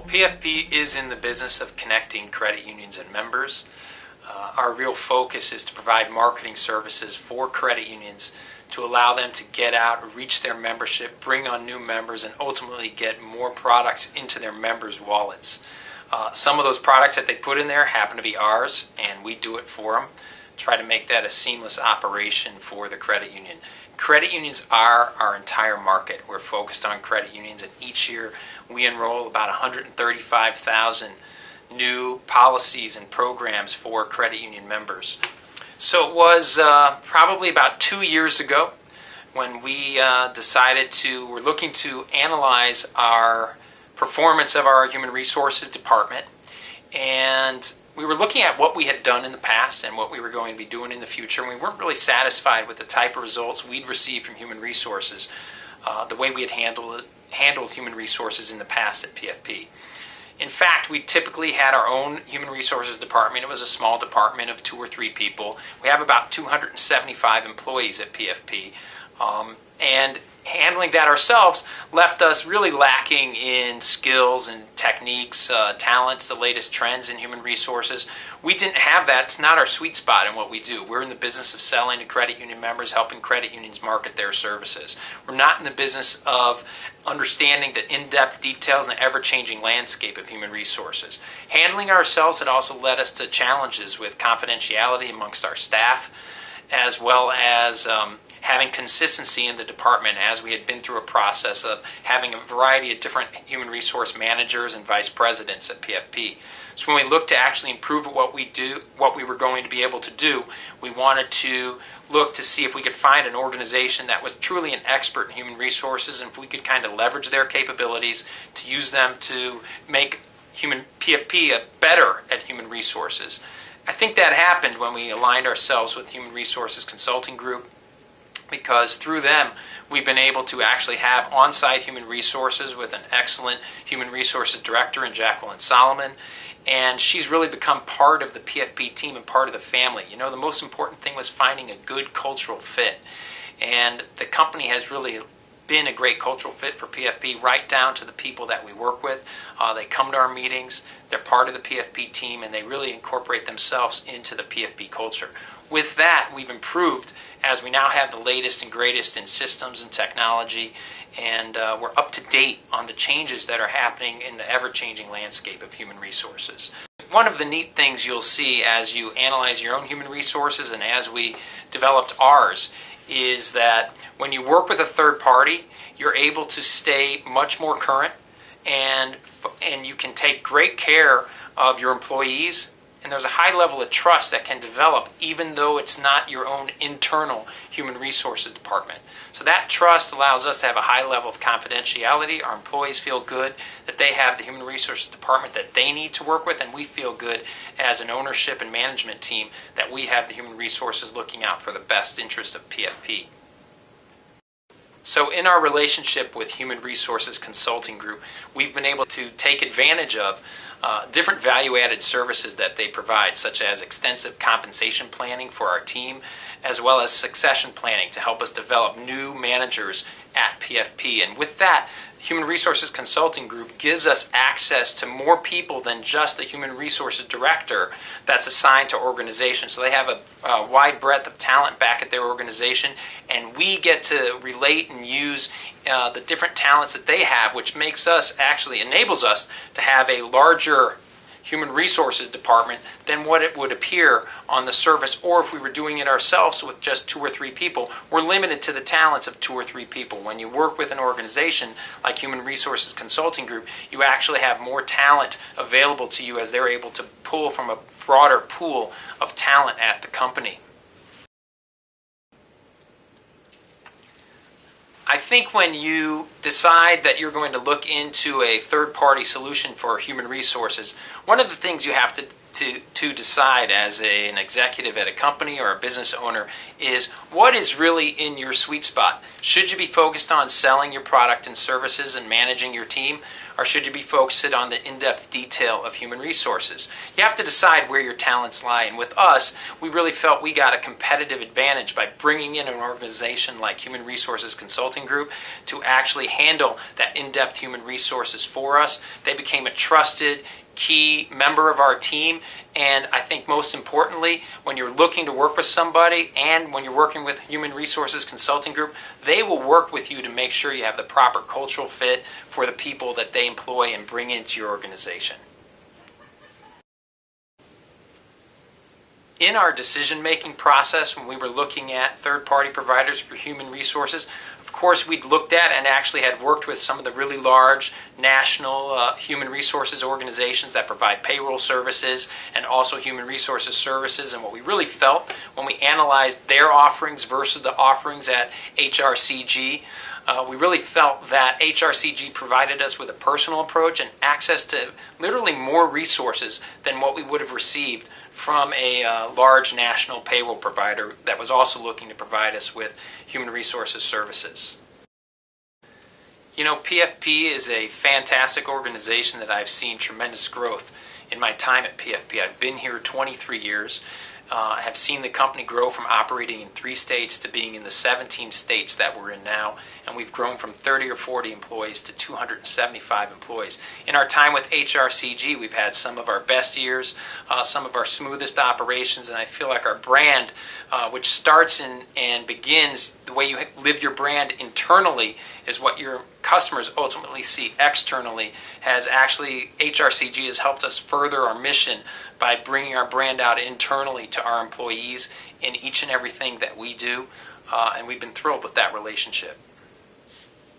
PFP is in the business of connecting credit unions and members. Our real focus is to provide marketing services for credit unions to allow them to get out, reach their membership, bring on new members, and ultimately get more products into their members' wallets. Some of those products that they put in there happen to be ours, and we do it for them. Try to make that a seamless operation for the credit union. Credit unions are our entire market. We're focused on credit unions, and each year we enroll about 135,000 new policies and programs for credit union members. So it was probably about 2 years ago when we we're looking to analyze our performance of our human resources department, and we were looking at what we had done in the past and what we were going to be doing in the future, and we weren't really satisfied with the type of results we'd received from human resources, the way we had handled human resources in the past at PFP. In fact, we typically had our own human resources department. It was a small department of 2 or 3 people. We have about 275 employees at PFP, and handling that ourselves left us really lacking in skills and techniques, talents, the latest trends in human resources. We didn't have that. It's not our sweet spot in what we do. We're in the business of selling to credit union members, helping credit unions market their services. We're not in the business of understanding the in-depth details and the ever-changing landscape of human resources. Handling ourselves had also led us to challenges with confidentiality amongst our staff, as well as having consistency in the department, as we had been through a process of having a variety of different human resource managers and vice presidents at PFP. So when we looked to actually improve what we were going to be able to do, we wanted to look to see if we could find an organization that was truly an expert in human resources, and if we could kind of leverage their capabilities to use them to make PFP better at human resources. I think that happened when we aligned ourselves with Human Resources Consulting Group, because through them we've been able to actually have on-site human resources with an excellent human resources director in Jacqueline Solomon, and she's really become part of the PFP team and part of the family. You know, the most important thing was finding a good cultural fit, and the company has really been a great cultural fit for PFP, right down to the people that we work with. They come to our meetings, they're part of the PFP team, and they really incorporate themselves into the PFP culture. With that, we've improved as we now have the latest and greatest in systems and technology, and we're up to date on the changes that are happening in the ever-changing landscape of human resources. One of the neat things you'll see as you analyze your own human resources and as we developed ours is that when you work with a third party, you're able to stay much more current, and you can take great care of your employees, and there's a high level of trust that can develop even though it's not your own internal human resources department. So that trust allows us to have a high level of confidentiality. Our employees feel good that they have the human resources department that they need to work with, and we feel good as an ownership and management team that we have the human resources looking out for the best interest of PFP. So in our relationship with Human Resources Consulting Group, we've been able to take advantage of different value-added services that they provide, such as extensive compensation planning for our team, as well as succession planning to help us develop new managers at PFP. And with that, Human Resources Consulting Group gives us access to more people than just the Human Resources Director that's assigned to organizations. So they have a wide breadth of talent back at their organization, and we get to relate and use the different talents that they have, which enables us to have a larger human resources department than what it would appear on the surface, or if we were doing it ourselves with just 2 or 3 people. We're limited to the talents of 2 or 3 people. When you work with an organization like Human Resources Consulting Group, you actually have more talent available to you as they're able to pull from a broader pool of talent at the company. I think when you decide that you're going to look into a third-party solution for human resources, one of the things you have to to decide as an executive at a company or a business owner is what is really in your sweet spot. Should you be focused on selling your product and services and managing your team, or should you be focused on the in-depth detail of human resources? You have to decide where your talents lie. And with us, we really felt we got a competitive advantage by bringing in an organization like Human Resources Consulting Group to actually handle that in-depth human resources for us. They became a trusted, key member of our team, and I think most importantly, when you're looking to work with somebody and when you're working with Human Resources Consulting Group, they will work with you to make sure you have the proper cultural fit for the people that they employ and bring into your organization. In our decision-making process, when we were looking at third-party providers for human resources, of course, we'd looked at and actually had worked with some of the really large national human resources organizations that provide payroll services and also human resources services. And what we really felt when we analyzed their offerings versus the offerings at HRCG, we really felt that HRCG provided us with a personal approach and access to literally more resources than what we would have received from a large national payroll provider that was also looking to provide us with human resources services. You know, PFP is a fantastic organization that I've seen tremendous growth in my time at PFP. I've been here 23 years. I have seen the company grow from operating in 3 states to being in the 17 states that we're in now, and we've grown from 30 or 40 employees to 275 employees. In our time with HRCG, we've had some of our best years, some of our smoothest operations, and I feel like our brand, which starts and begins, the way you live your brand internally is what your customers ultimately see externally. HRCG has helped us further our mission by bringing our brand out internally to our employees in each and everything that we do, and we've been thrilled with that relationship.